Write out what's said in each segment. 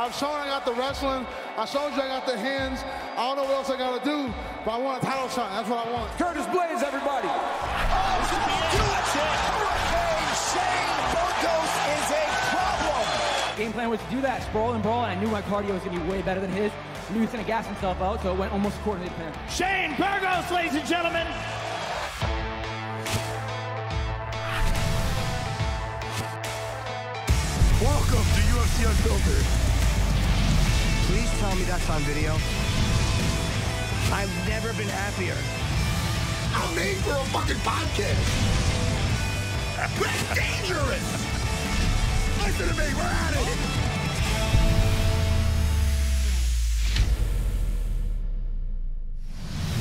I've shown I got the wrestling. I showed you I got the hands. I don't know what else I got to do, but I want a title shot. That's what I want. Curtis Blaydes, everybody. Shane Burgos is a problem. Game plan was to do that, sprawl and brawl, and I knew my cardio was going to be way better than his. I knew he was going to gas himself out, so it went almost coordinated plan. Shane Burgos, ladies and gentlemen. Welcome to UFC Unfiltered. Please tell me that's on video. I've never been happier. I'm made for a fucking podcast. That's dangerous. Listen to me, we're at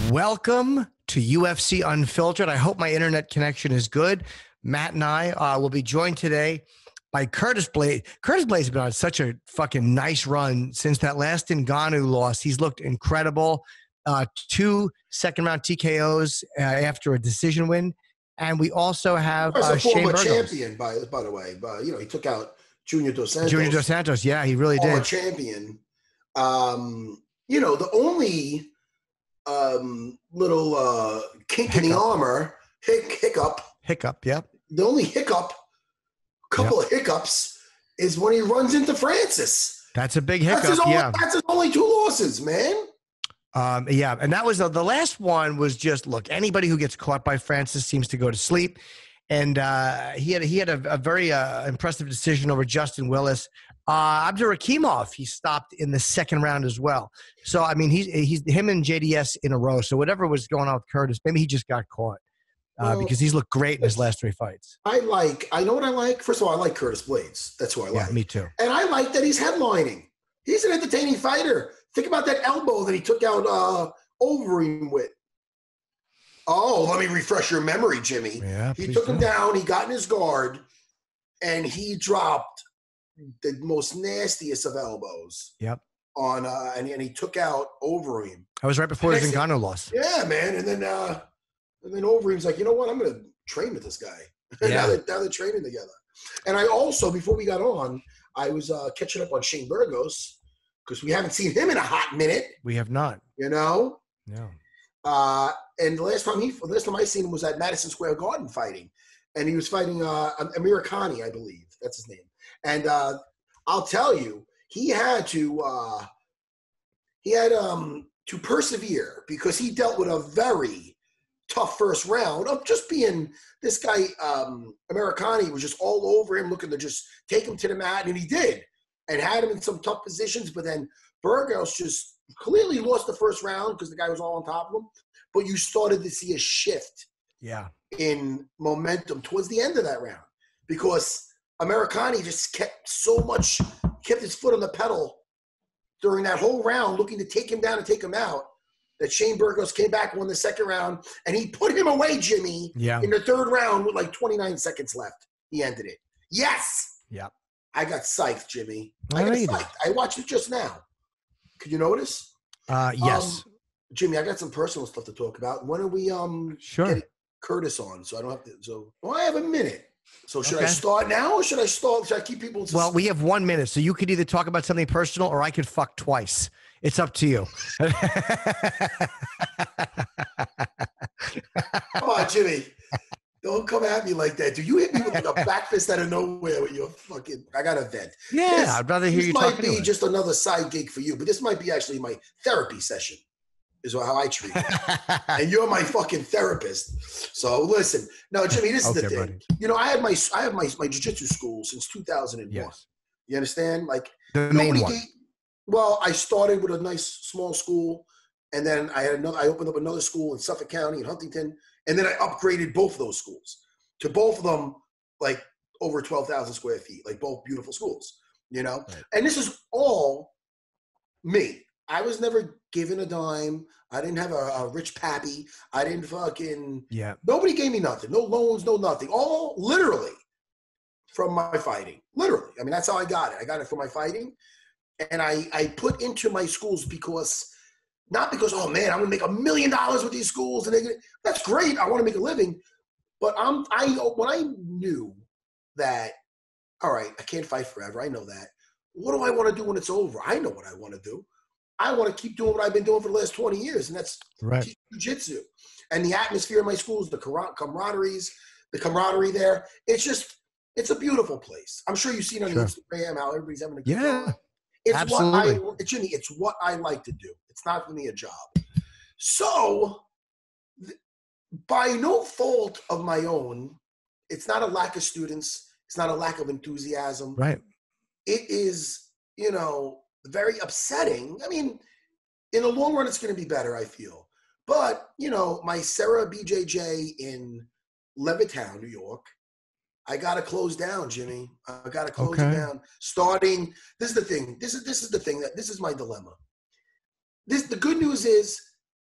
it. Welcome to UFC Unfiltered. I hope my internet connection is good. Matt and I will be joined today by Curtis Blaydes. Curtis Blaydes has been on such a fucking nice run since that last Ngannou loss. He's looked incredible. 2 second-round TKOs after a decision win. And we also have Shane Burgos. Champion, by the way. But, he took out Junior Dos Santos. Junior Dos Santos, yeah, he really did. Champion. The only little kink in the armor, hiccup. Hiccup, yep. The only couple of hiccups is when he runs into Francis. That's a big hiccup, That's his only 2 losses, man. Yeah, and that was the last one was just, look, anybody who gets caught by Francis seems to go to sleep. And he had a very impressive decision over Justin Willis. Abdurakhimov, he stopped in the second round as well. So, I mean, he's him and JDS in a row. So whatever was going on with Curtis, maybe he just got caught. Because he's looked great in his last 3 fights. I know what I like? First of all, I like Curtis Blaydes. That's who I like. Yeah, me too. And I like that he's headlining. He's an entertaining fighter. Think about that elbow that he took out Overeem with. Oh, let me refresh your memory, Jimmy. Yeah, he took him down, he got in his guard, and he dropped the most nastiest of elbows. Yep. On and he took out Overeem. That was right before his Ngannou loss. Yeah, man. And then Overeem's like, you know what? I'm going to train with this guy. Yeah. now they're training together. And I also, before we got on, I was catching up on Shane Burgos because we haven't seen him in a hot minute. We have not. No. And the last time I seen him was at Madison Square Garden fighting, and he was fighting Amir Khani, I believe that's his name. And I'll tell you, he had to persevere because he dealt with a very tough first round of just being this guy. Amir Khani was just all over him, looking to just take him to the mat, and he did, and had him in some tough positions. But then Burgos just clearly lost the first round because the guy was all on top of him. But you started to see a shift in momentum towards the end of that round because Amir Khani just kept his foot on the pedal during that whole round, looking to take him down and take him out, that Shane Burgos came back, won the second round, and he put him away, Jimmy, in the third round with like 29 seconds left. He ended it. Yes! Yep. I got psyched, Jimmy. I watched it just now. Could you notice? Yes. Jimmy, I got some personal stuff to talk about. When are we get Curtis on? So I don't have to. I have a minute. So should I start now or should I keep people? Well, we have 1 minute, so you could either talk about something personal or I could fuck twice. It's up to you. Come on, Jimmy. Don't come at me like that. Do you hit me with like a back fist out of nowhere with your fucking? I got a vent. Yeah, I'd rather hear you talk. This might be just another side gig for you, but this might be actually my therapy session. Is how I treat it. And you're my fucking therapist. So listen. No, Jimmy, this is the thing. Buddy. I have my jiu-jitsu school since 2001. Yes. You understand? Like the main one. Well, I started with a nice small school, and then I opened up another school in Suffolk County in Huntington, and then I upgraded both of those schools to both of them like over 12,000 square feet, like both beautiful schools, Right. And this is all me. I was never given a dime. I didn't have a rich pappy. I didn't fucking – Nobody gave me nothing. No loans, no nothing. All literally from my fighting. Literally. I mean, that's how I got it. I got it from my fighting. And I put into my schools because – not because, oh, man, I'm going to make $1 million with these schools. And that's great. I want to make a living. But when I knew that, all right, I can't fight forever. I know that. what do I want to do when it's over? I know what I want to do. I want to keep doing what I've been doing for the last 20 years, and that's teach jiu-jitsu. And the atmosphere in my schools, the camaraderie there, it's a beautiful place. I'm sure you've seen on Instagram how everybody's having a good time. Absolutely. Jimmy, it's what I like to do. It's not for me a job. So, by no fault of my own, it's not a lack of students. It's not a lack of enthusiasm. Right. It is, very upsetting. I mean, in the long run, it's going to be better, I feel. But, my Sarah BJJ in Levittown, New York, I got to close down, Jimmy. I got to close it down. Starting, this is the thing. This is the thing this is my dilemma. The good news is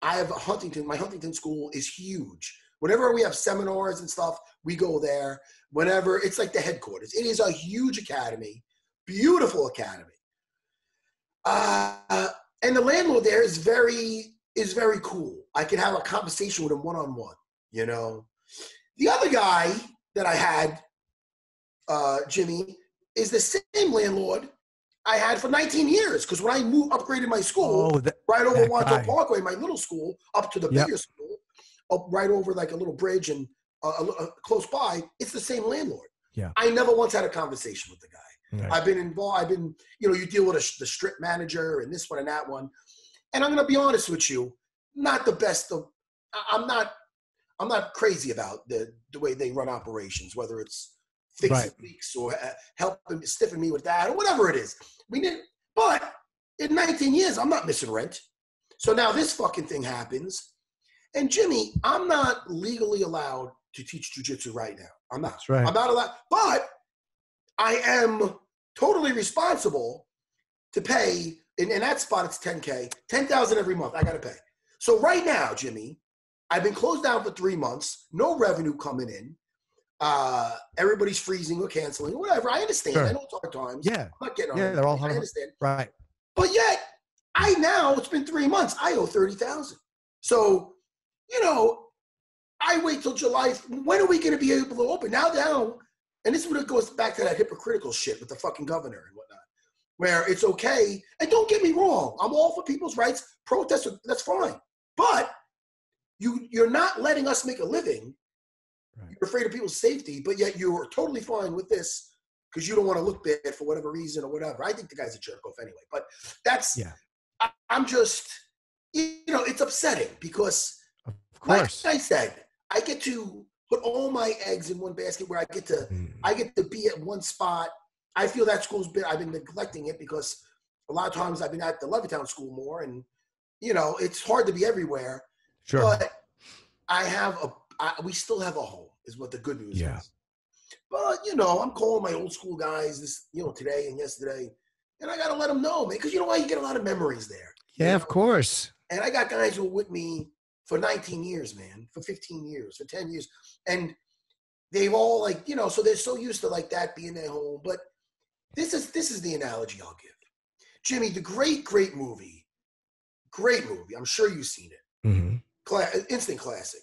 I have my Huntington school is huge. Whenever we have seminars and stuff, we go there. Whenever, it's like the headquarters. It is a huge academy, beautiful academy. And the landlord there is very cool. I can have a conversation with him one-on-one, The other guy that I had, Jimmy, is the same landlord I had for 19 years. Because when I upgraded my school, right over Wanto Parkway, my little school, up to the bigger school, up right over like a little bridge and close by, it's the same landlord. Yeah. I never once had a conversation with the guy. Right. I've been involved. You deal with the strip manager and this one and that one. And I'm going to be honest with you, not the best of, I'm not crazy about the way they run operations, whether it's fixing leaks or helping, stiffing me with that or whatever it is. But in 19 years, I'm not missing rent. So now this fucking thing happens. And Jimmy, I'm not legally allowed to teach jiu-jitsu right now. I'm not. That's right. I'm not allowed. But I am totally responsible to pay. In that spot, it's $10K, $10,000 every month. I got to pay. So right now, Jimmy, I've been closed down for 3 months. No revenue coming in. Everybody's freezing or canceling or whatever. I understand. Sure. I know it's hard times. Yeah. I'm not getting on they're all hard. I understand. Right. But yet, it's been 3 months. I owe $30,000. So, I wait till July. When are we going to be able to open? Now, and this is when it goes back to that hypocritical shit with the fucking governor and whatnot, where it's okay. And don't get me wrong. I'm all for people's rights. Protest, that's fine. But you're not letting us make a living. Right. You're afraid of people's safety, but yet you're totally fine with this because you don't want to look bad for whatever reason or whatever. I think the guy's a jerk off anyway. But that's, I'm just, it's upsetting because, of course, like I said, I get to put all my eggs in one basket where I get to be at one spot. I feel that I've been neglecting it because a lot of times I've been at the Levittown school more and, it's hard to be everywhere. Sure. But we still have a home is what the good news is. But, I'm calling my old school guys today and yesterday, and I got to let them know, man, because you know why? You get a lot of memories there. Yeah, of course. And I got guys who were with me for 19 years, man, for 15 years, for 10 years. And they've all so they're so used to like that being their home. But this is the analogy I'll give. Jimmy, the great movie. Great movie. I'm sure you've seen it. Mm-hmm. Instant classic.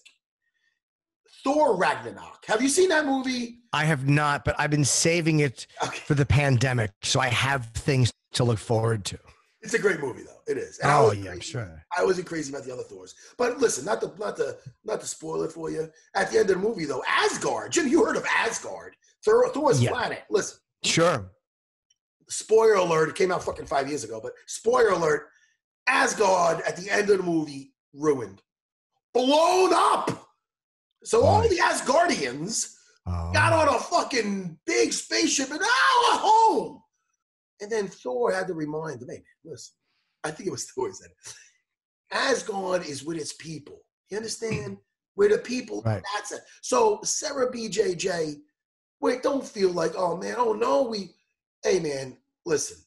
Thor Ragnarok. Have you seen that movie? I have not, but I've been saving it for the pandemic, so I have things to look forward to. It's a great movie, though. It is. And I'm sure. I wasn't crazy about the other Thors, but listen, not to spoil it for you. At the end of the movie, though, Asgard. Jim, you heard of Asgard? Thor's planet. Listen. Sure. Spoiler alert! It came out fucking 5 years ago, but spoiler alert: Asgard at the end of the movie ruined, blown up. So all the Asgardians got on a fucking big spaceship and a home. And then Thor had to remind them, hey, man, listen, I think it was Thor who said it. Asgard is with its people. You understand? We're the people. Right. That's it. So Sarah BJJ, don't feel like, oh, man, oh, no, hey, man, listen,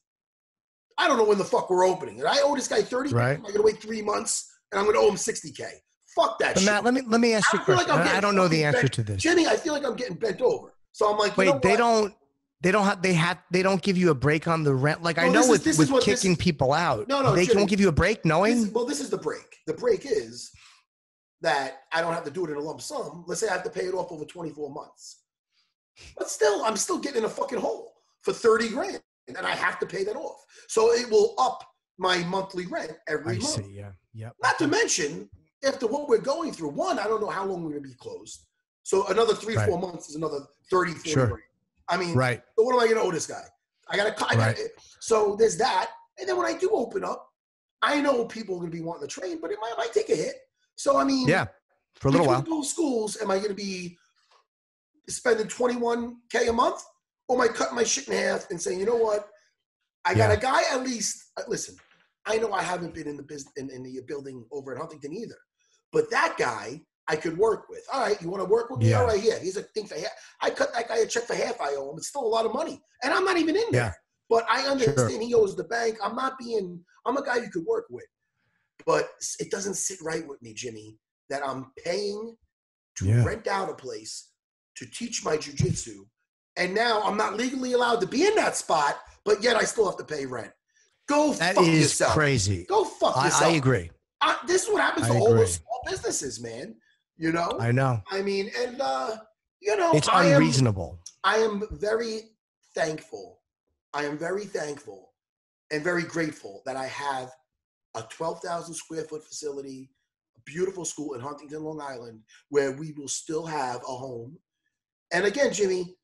I don't know when the fuck we're opening. And I owe this guy $30,000. Right. I'm going to wait 3 months, and I'm going to owe him $60K. Fuck that shit. Matt, let me ask you a question. I don't know the answer to this. Jenny, I feel like I'm getting bent over. So I'm like, wait, they don't give you a break on the rent. Like, I know with kicking people out. No, they don't give you a break knowing. This is the break. The break is that I don't have to do it in a lump sum. Let's say I have to pay it off over 24 months. But still, I'm still getting in a fucking hole for $30,000. and I have to pay that off. So it will up my monthly rent every month. I see, yeah. Yep. Not to mention, after what we're going through, one, I don't know how long we're going to be closed. So another 3-4 months is another 30, 40 grand. I mean, so what am I going to owe this guy? I got to. So there's that. And then when I do open up, I know people are going to be wanting to train, but it might take a hit. So, I mean, for a little while. Those schools, am I going to be spending $21K a month? Or am I cutting my shit in half and saying, you know what? I got a guy at least. Listen, I know I haven't been in the business in the building over at Huntington either, but that guy I could work with. All right, you want to work with me? All right, here's a thing for half. I cut that guy a check for half I owe him. It's still a lot of money, and I'm not even in there. But I understand he owes the bank. I'm a guy you could work with, but it doesn't sit right with me, Jimmy, that I'm paying to rent out a place to teach my jiu-jitsu, and now I'm not legally allowed to be in that spot, but yet I still have to pay rent. Go fuck yourself. That is crazy. Go fuck yourself. I agree. This is what happens to all those small businesses, man. You know? I know. I mean, and, you know. It's unreasonable. I am very thankful. I am very thankful and very grateful that I have a 12,000 square foot facility, a beautiful school in Huntington, Long Island, where we will still have a home. And again, Jimmy,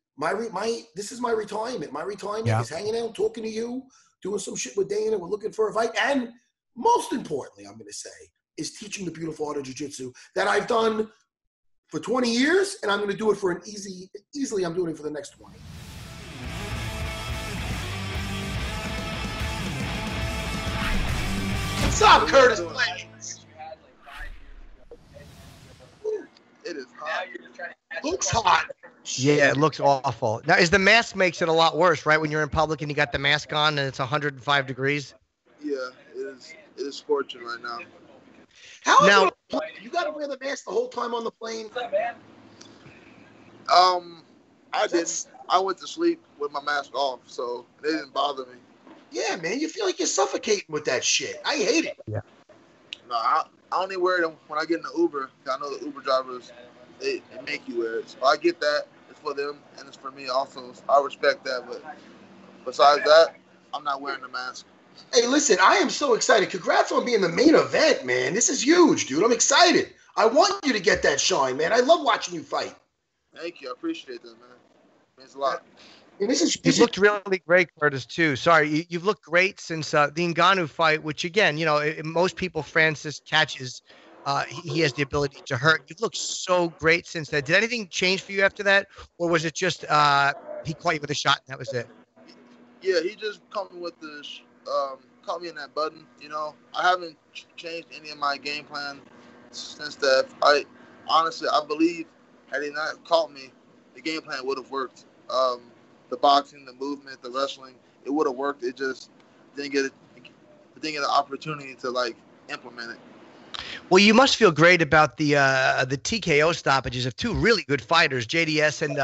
this is my retirement. My retirement is hanging out, talking to you, doing some shit with Dana. We're looking for a fight. And most importantly, I'm going to say, is teaching the beautiful art of jiu-jitsu that I've done for 20 years, and I'm going to do it for easily I'm doing it for the next 20. What's up, Curtis Blaydes? It is hot. Looks hot. Yeah, it looks awful. Now, is the mask makes it a lot worse, right? When you're in public and you got the mask on and it's 105 degrees? Yeah, it is scorching right now. Now, you got to wear the mask the whole time on the plane? I didn't. I went to sleep with my mask off, so it didn't bother me. Yeah, man, you feel like you're suffocating with that shit. I hate it. Yeah. No, I only wear them when I get in the Uber. I know the Uber drivers, they make you wear it. So I get that. It's for them, and it's for me also. So I respect that. But besides that, I'm not wearing the mask. Hey, listen, I am so excited. Congrats on being the main event, man. This is huge, dude. I'm excited. I want you to get that shine, man. I love watching you fight. Thank you. I appreciate that, man. It means a lot. You've looked really great, Curtis, too. Sorry, you've looked great since the Ngannou fight, which, again, you know, most people Francis catches. He has the ability to hurt. You've looked so great since then. Did anything change for you after that? Or was it just he caught you with a shot and that was it? Yeah, he just caught me with the caught me in that button. You know, I haven't changed any of my game plan since that. Honestly, I believe had he not caught me, the game plan would have worked. The boxing, the movement, the wrestling, it would have worked. It just didn't get an opportunity to like implement it. Well, you must feel great about the TKO stoppages of two really good fighters, JDS and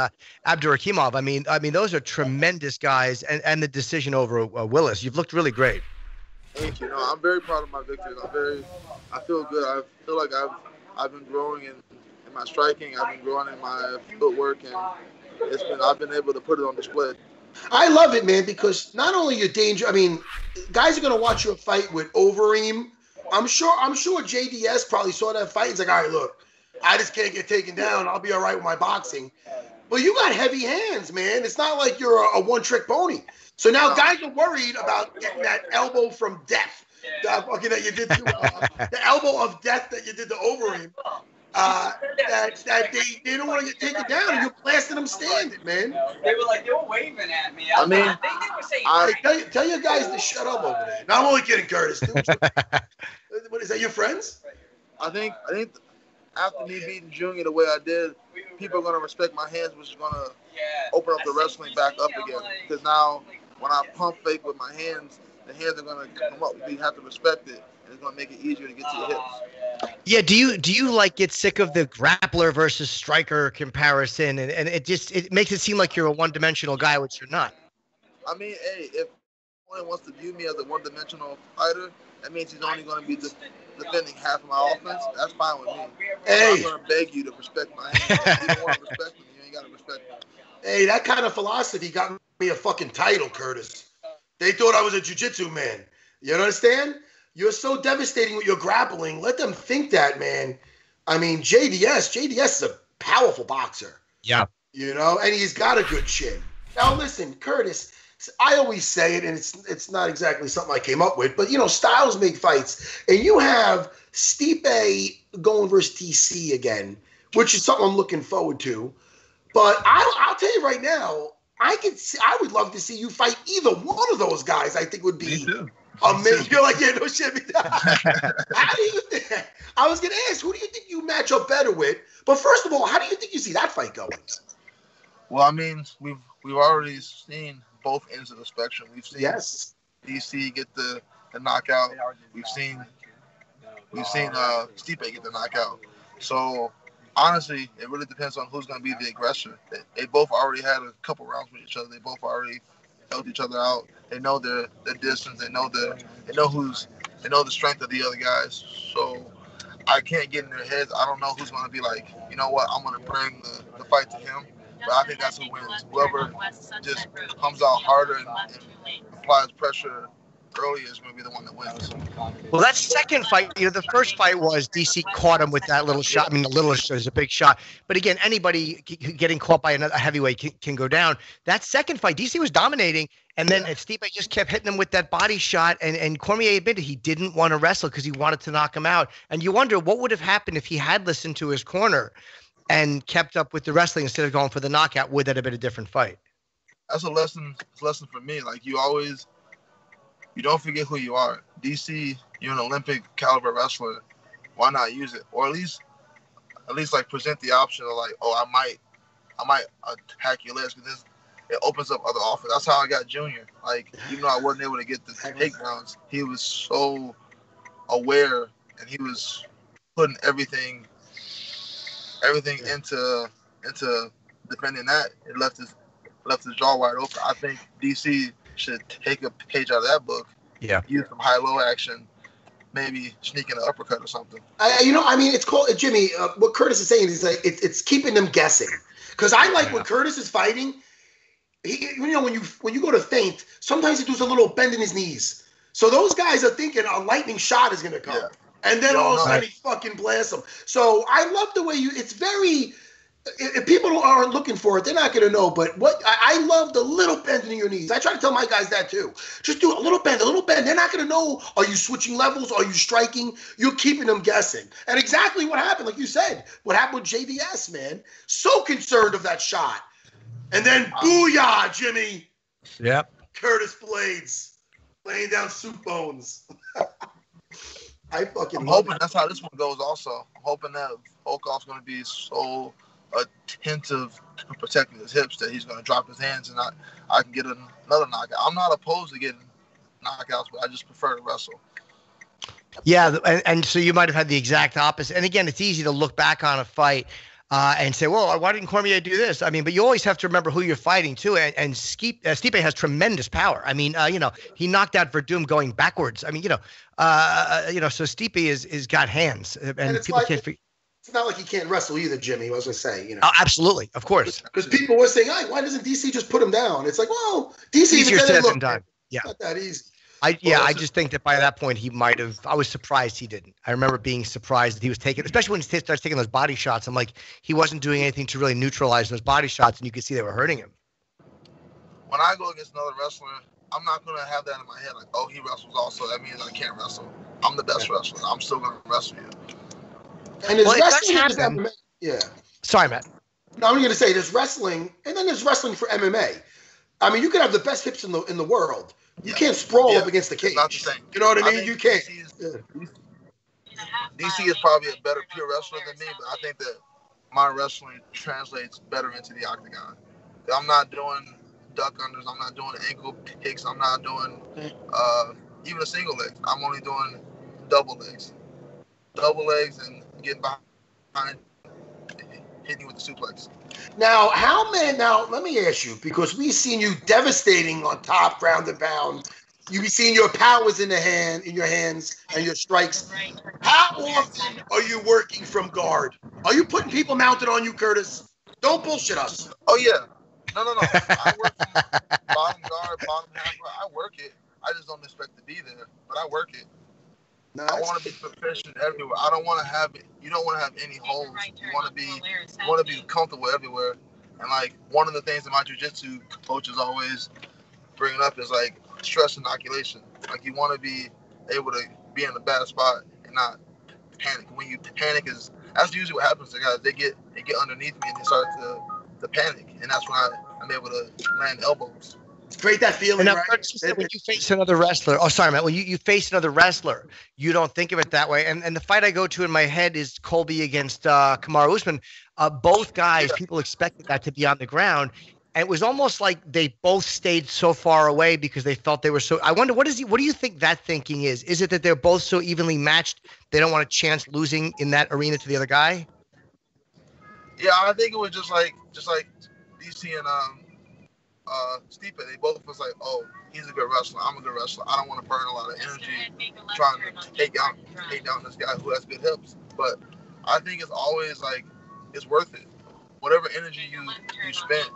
Abdurakhimov. I mean, those are tremendous guys, and the decision over Willis. You've looked really great. Thank you. No, I'm very proud of my victories. I feel good. I feel like I've been growing in my striking. I've been growing in my footwork, and I've been able to put it on display. I love it, man, because not only you're dangerous. I mean, guys are gonna watch your fight with Overeem. I'm sure JDS probably saw that fight. He's like, all right, look, I just can't get taken down. I'll be all right with my boxing. But you got heavy hands, man. It's not like you're a one-trick pony. So now guys are worried about getting that elbow from death. That you did to the elbow of death that you did to Overeem. That they don't want to get taken down, and you're blasting them standing, man. They were waving at me. I mean, I think they were saying. Tell your guys to shut up over there. No, I'm only kidding, Curtis. What is that? Your friends? I think after me beating Junior the way I did, people are gonna respect my hands, which is gonna open up the wrestling back up again. Because now, when I pump fake with my hands, the hands are gonna come up. We have to respect it, and it's gonna make it easier to get to your hips. Yeah, do you like get sick of the grappler versus striker comparison, and it makes it seem like you're a one-dimensional guy, which you're not. I mean, hey, if someone wants to view me as a one-dimensional fighter, that means he's only going to be defending half of my offense. That's fine with me. Hey, I'm going to beg you to respect my hands. If you don't want to respect me, you ain't got to respect me. Hey, that kind of philosophy got me a fucking title, Curtis. They thought I was a jiu-jitsu man. You understand? You're so devastating with your grappling. Let them think that, man. I mean, JDS is a powerful boxer. Yeah. You know, and he's got a good chin. Now, listen, Curtis, I always say it, and it's not exactly something I came up with, but, you know, styles make fights. And you have Stipe going versus DC again, which is something I'm looking forward to. But I'll tell you right now, I would love to see you fight either one of those guys. I think would be amazing. You're like, yeah, no shit. How do you think? I was going to ask, who do you think you match up better with? But first of all, how do you think you see that fight going? Well, I mean, we've already seen both ends of the spectrum. We've seen DC get the knockout. We've seen Stipe get the knockout. So honestly, it really depends on who's going to be the aggressor. They both already had a couple rounds with each other. They both already held each other out. They know their distance. They know the strength of the other guys. So I can't get in their heads. I don't know who's going to be like, you know what, I'm going to bring the fight to him. But I think that's who wins. Whoever just comes out harder and applies pressure early is going to be the one that wins. Well, that second fight, you know, the first fight was DC caught him with that little shot. I mean, the little is a big shot. But again, anybody getting caught by another heavyweight can go down. That second fight, DC was dominating. And then Stipe just kept hitting him with that body shot. And Cormier admitted he didn't want to wrestle because he wanted to knock him out. And you wonder what would have happened if he had listened to his corner and kept up with the wrestling instead of going for the knockout. Would that have been a different fight? That's a lesson. It's a lesson for me. Like, you don't forget who you are. DC, you're an Olympic caliber wrestler. Why not use it? Or at least like present the option of like, oh, I might attack your legs, because it opens up other offers. That's how I got Junior. Like, even though I wasn't able to get the takedowns, he was so aware and he was putting everything into defending that. It left his jaw wide open. I think DC should take a page out of that book. Yeah. Use some high-low action, maybe sneak in an uppercut or something. It's called, Jimmy, what Curtis is saying is like, it's keeping them guessing. Because I like when Curtis is fighting, when you go to feint, sometimes he does a little bend in his knees. So those guys are thinking a lightning shot is going to come. Yeah. And then all of a sudden he fucking blasts them. So I love the way it's very, if people aren't looking for it, they're not going to know. But I love the little bend in your knees. I try to tell my guys that too. Just do a little bend. They're not going to know, are you switching levels? Are you striking? You're keeping them guessing. And exactly what happened, like you said, what happened with JDS, man. So concerned of that shot. And then booyah, Jimmy. Yep. Curtis Blaydes laying down soup bones. I'm hoping that's how this one goes also. I'm hoping that Volkov's going to be so attentive to protecting his hips that he's going to drop his hands and I can get another knockout. I'm not opposed to getting knockouts, but I just prefer to wrestle. Yeah, and so you might have had the exact opposite. And again, it's easy to look back on a fight and say, well, why didn't Cormier do this? I mean, but you always have to remember who you're fighting too. And Stipe has tremendous power. I mean, he knocked out Verdum going backwards. I mean, so Stipe is got hands, and people can't forget. It's not like he can't wrestle either, Jimmy. I was going to say, Oh, absolutely, of course. Because people were saying, why doesn't DC just put him down? It's like, well, DC easier said than done. Yeah, it's not that easy. I just think that by that point he might have. I was surprised he didn't. I remember being surprised that he was taking, especially when he starts taking those body shots. I'm like, he wasn't doing anything to really neutralize those body shots, and you could see they were hurting him. When I go against another wrestler, I'm not going to have that in my head like, oh, he wrestles also. That means I can't wrestle. I'm the best wrestler. I'm still going to wrestle you. And there's wrestling is MMA. Yeah. Sorry, Matt. No, I'm going to say there's wrestling, and then there's wrestling for MMA. I mean, you could have the best hips in the world. You can't sprawl up against the cage. Not the same. You know what I mean? You can't. DC is probably a better pure wrestler than me, but I think that my wrestling translates better into the octagon. I'm not doing duck unders. I'm not doing ankle kicks. I'm not doing even a single leg. I'm only doing double legs. Double legs and getting behind, hitting you with the suplex. Now, let me ask you, because we've seen you devastating on top, ground and pound. You've seen your powers in your hands and your strikes. How often are you working from guard? Are you putting people mounted on you, Curtis? Don't bullshit us. Oh, yeah. No. I work from bottom guard, bottom half guard. I work it. I just don't expect to be there, but I work it. No, I want to be proficient everywhere. I don't want to have it. You don't want to have any holes. You want to be comfortable everywhere. And like one of the things that my jiu-jitsu coaches always bring up is like stress inoculation. Like you want to be able to be in the bad spot and not panic. When you panic, that's usually what happens to guys. They get underneath me and they start to panic, and that's when I'm able to land elbows. It's great, that feeling, now, right? When you face another wrestler, oh, sorry, Matt. When you face another wrestler, you don't think of it that way. And the fight I go to in my head is Colby against Kamaru Usman. Both guys, people expected that to be on the ground. And it was almost like they both stayed so far away because they felt they were so. I wonder, what do you think that thinking is? Is it that they're both so evenly matched they don't want a chance losing in that arena to the other guy? Yeah, I think it was just like DC and Stipe. They both was like, oh, he's a good wrestler. I'm a good wrestler. I don't want to burn a lot of energy trying to take down this guy who has good hips. But I think it's always like it's worth it. Whatever energy you spent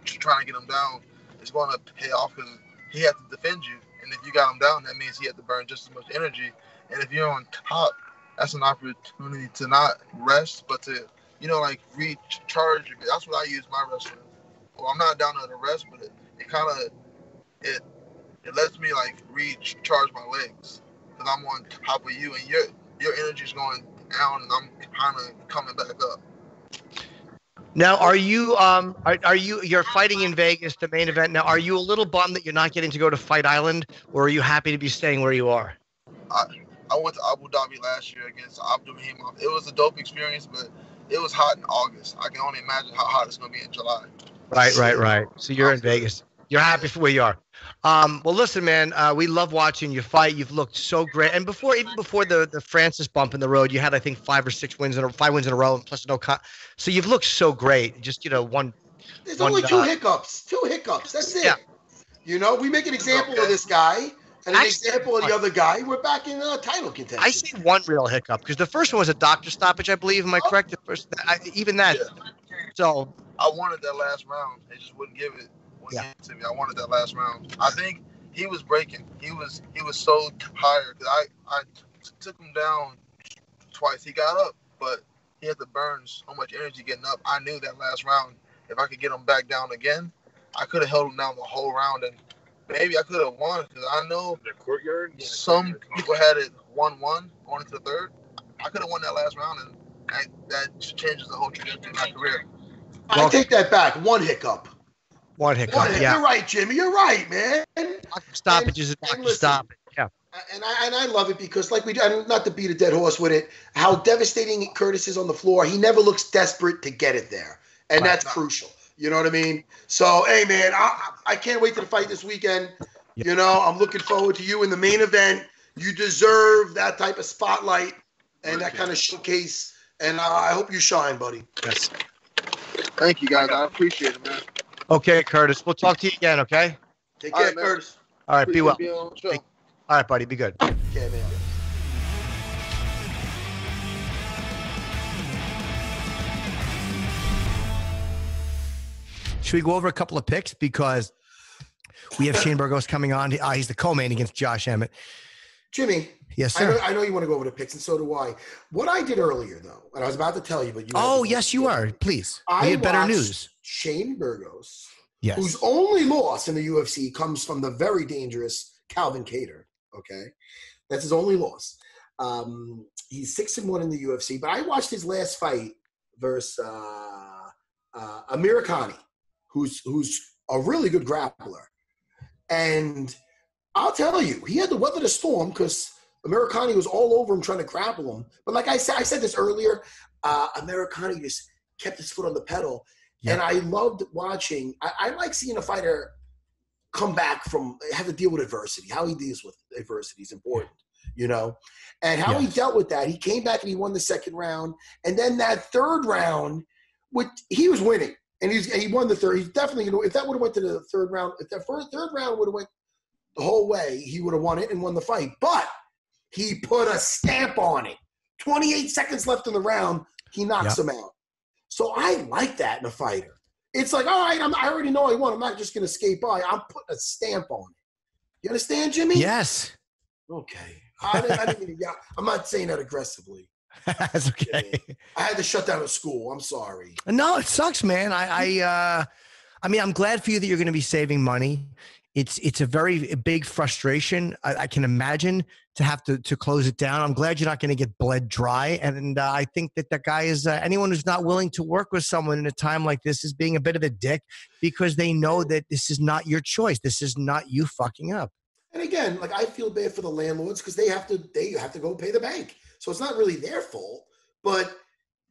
trying to get him down is going to pay off because he had to defend you. And if you got him down, that means he had to burn just as much energy. And if you're on top, that's an opportunity to not rest, but to, like recharge. That's what I use my wrestling. Well, I'm not down to the rest, but it lets me like recharge my legs because I'm on top of you and your energy's going down and I'm kind of coming back up. Now, are you you're fighting in Vegas, the main event. Now, are you a little bummed that you're not getting to go to Fight Island, or are you happy to be staying where you are? I went to Abu Dhabi last year against Abdulrahimov. It was a dope experience, but it was hot in August. I can only imagine how hot it's going to be in July. Right. So you're in Vegas. You're happy for where you are. Well, listen, man, we love watching you fight. You've looked so great. And even before the Francis bump in the road, you had, I think, 5 wins in a row, and plus so you've looked so great. Just, one. There's only two hiccups. That's it. Yeah. We make an example of this guy and an example of the other guy. We're back in title contention. I see one real hiccup because the first one was a doctor stoppage, I believe. Am I correct? The first, even that. Yeah. So I wanted that last round. They just wouldn't give it. To me. I wanted that last round. I think he was breaking. He was so tired because I took him down twice. He got up, but he had to burn so much energy getting up. I knew that last round, if I could get him back down again, I could have held him down the whole round, and maybe I could have won because I know the courtyard. Some people had it 1-1 going into the third. I could have won that last round, and that changes the whole trajectory of my career. I take that back. One hiccup. Yeah. You're right, Jimmy. You're right, man. Stoppage is a doctor stoppage. Yeah. And I love it because, like not to beat a dead horse with it, how devastating Curtis is on the floor. He never looks desperate to get it there, and that's crucial. You know what I mean? So, hey, man, I can't wait to the fight this weekend. Yeah. I'm looking forward to you in the main event. You deserve that type of spotlight and that kind of showcase. And I hope you shine, buddy. Yes. Thank you, guys. I appreciate it, man. Okay, Curtis. We'll talk to you again, okay? Take care, Curtis. All right, be well. All right, buddy. Be good. Okay, man. Should we go over a couple of picks? Because we have Shane Burgos coming on. He's the co-main against Josh Emmett. Jimmy. Yes, sir. I know you want to go over the picks, and so do I. What I did earlier, though, and I was about to tell you, but you. Oh, yes, you are. Please. We had better news. Shane Burgos, yes, whose only loss in the UFC comes from the very dangerous Calvin Kattar. Okay, that's his only loss. He's 6-1 in the UFC, but I watched his last fight versus Amir Khani, who's a really good grappler, and I'll tell you, he had to weather the storm because Amir Khani was all over him trying to grapple him. But like I said this earlier, Amir Khani just kept his foot on the pedal. Yeah. And I loved watching. I like seeing a fighter come back have to deal with adversity. How he deals with adversity is important, And how he dealt with that. He came back and he won the second round. And then that third round, he was winning. And he won the third. He's definitely, if that would have went to the third round, if that third round would have went the whole way, he would have won it and won the fight. But he put a stamp on it. 28 seconds left in the round, he knocks him out. So I like that in a fighter. it's like, all right, I already know I won. I'm not just going to skate by. I'm putting a stamp on it. You understand, Jimmy? Yes. Okay. I didn't mean to, I'm not saying that aggressively. That's okay. I had to shut down a school. I'm sorry. No, it sucks, man. I mean, I'm glad for you that you're going to be saving money. It's a very big frustration. I can imagine to have to close it down. I'm glad you're not going to get bled dry. And I think that guy is anyone who's not willing to work with someone in a time like this is being a bit of a dick because they know that this is not your choice. This is not you fucking up. And again, like I feel bad for the landlords because they have to go pay the bank. So it's not really their fault, but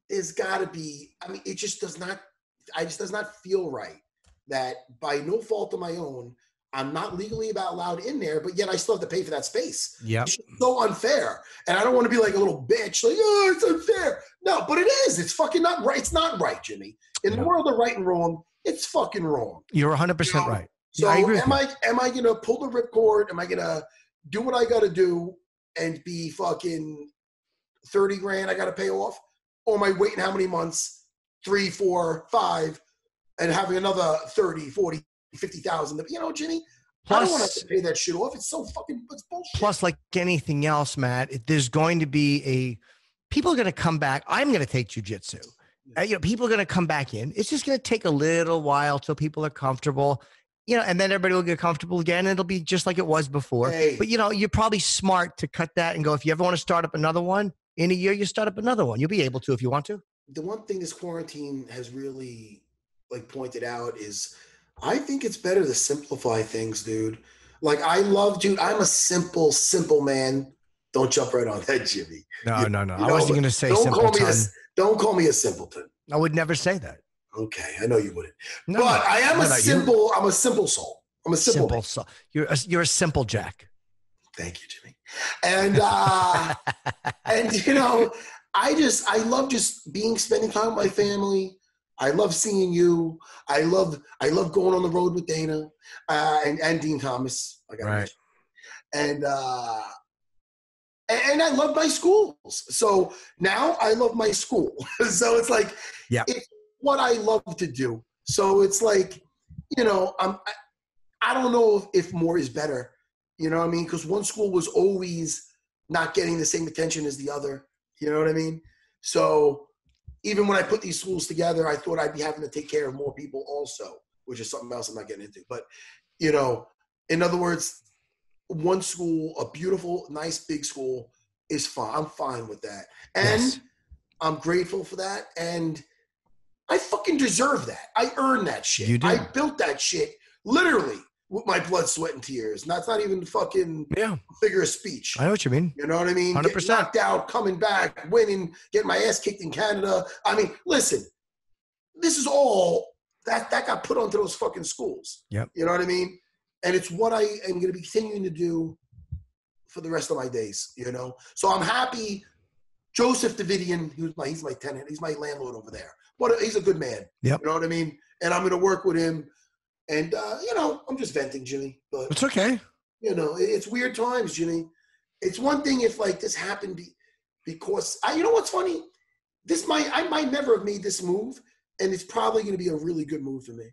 there's got to be. I mean, it just does not feel right that by no fault of my own, I'm not legally allowed in there, but yet I still have to pay for that space. Yeah, it's so unfair, and I don't want to be like a little bitch, like, oh, it's unfair. No, but it is. It's fucking not right. It's not right, Jimmy. In the world of right and wrong, it's fucking wrong. You're 100% right. So I agree am I gonna pull the ripcord? Am I gonna do what I gotta do and be fucking 30 grand I gotta pay off? Or am I waiting how many months? 3, 4, 5, and having another 30, 40, 50,000. You know, Jimmy, I don't want to have to pay that shit off. It's so fucking it's bullshit. Plus, like anything else, Matt, there's going to be people are going to come back. I'm going to take jiu-jitsu. People are going to come back in. It's just going to take a little while till people are comfortable. And then everybody will get comfortable again. And it'll be just like it was before. Hey. But, you're probably smart to cut that and go, if you ever want to start up another one in a year, you start up another one. You'll be able to if you want to. The one thing this quarantine has really pointed out is I think it's better to simplify things, dude. Like I'm a simple man. Don't jump right on that, Jimmy. No. I wasn't going to say simpleton. Don't call me a simpleton. I would never say that. Okay, I know you wouldn't. No, but I am I'm a simple soul. I'm a simple soul. You're a simple Jack. Thank you, Jimmy. And I love just spending time with my family. I love seeing you. I love going on the road with Dana and Dean Thomas. Right. And I love my schools. So now I love my school. So it's like, it's what I love to do. So it's like, I don't know if more is better. You know what I mean? Because one school was always not getting the same attention as the other. You know what I mean? So even when I put these schools together, I thought I'd be having to take care of more people also, which is something else I'm not getting into. But, in other words, one school, a beautiful, nice, big school is fine. I'm fine with that. And I'm grateful for that. And I fucking deserve that. I earned that shit. You did. I built that shit literally with my blood, sweat, and tears. And that's not even fucking figure of speech. I know what you mean. You know what I mean? 100%. Getting knocked out, coming back, winning, getting my ass kicked in Canada. I mean, listen, this is all that got put onto those fucking schools. Yep. You know what I mean? And it's what I am going to be continuing to do for the rest of my days, So I'm happy. Joseph Davidian, he's my tenant. He's my landlord over there. But he's a good man. Yep. You know what I mean? And I'm going to work with him. And, I'm just venting, Jimmy. But it's okay. It's weird times, Jimmy. It's one thing if, this happened because – you know what's funny? I might never have made this move, and it's probably going to be a really good move for me,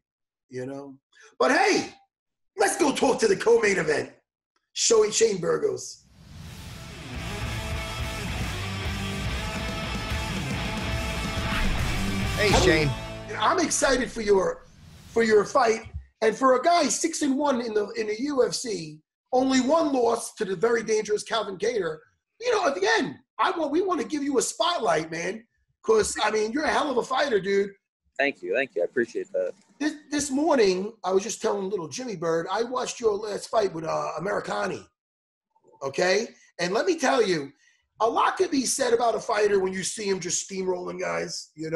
But, hey, let's go talk to the co-main event. Shane Burgos. Hey, Shane. I'm excited for your fight, and for a guy 6-1 in the UFC, only one loss to the very dangerous Calvin Kattar. Again, we want to give you a spotlight, man, because you're a hell of a fighter, dude. Thank you. I appreciate that. This morning, I was just telling little Jimmy Bird, I watched your last fight with Americani. Okay, and let me tell you, a lot could be said about a fighter when you see him just steamrolling guys, Yeah.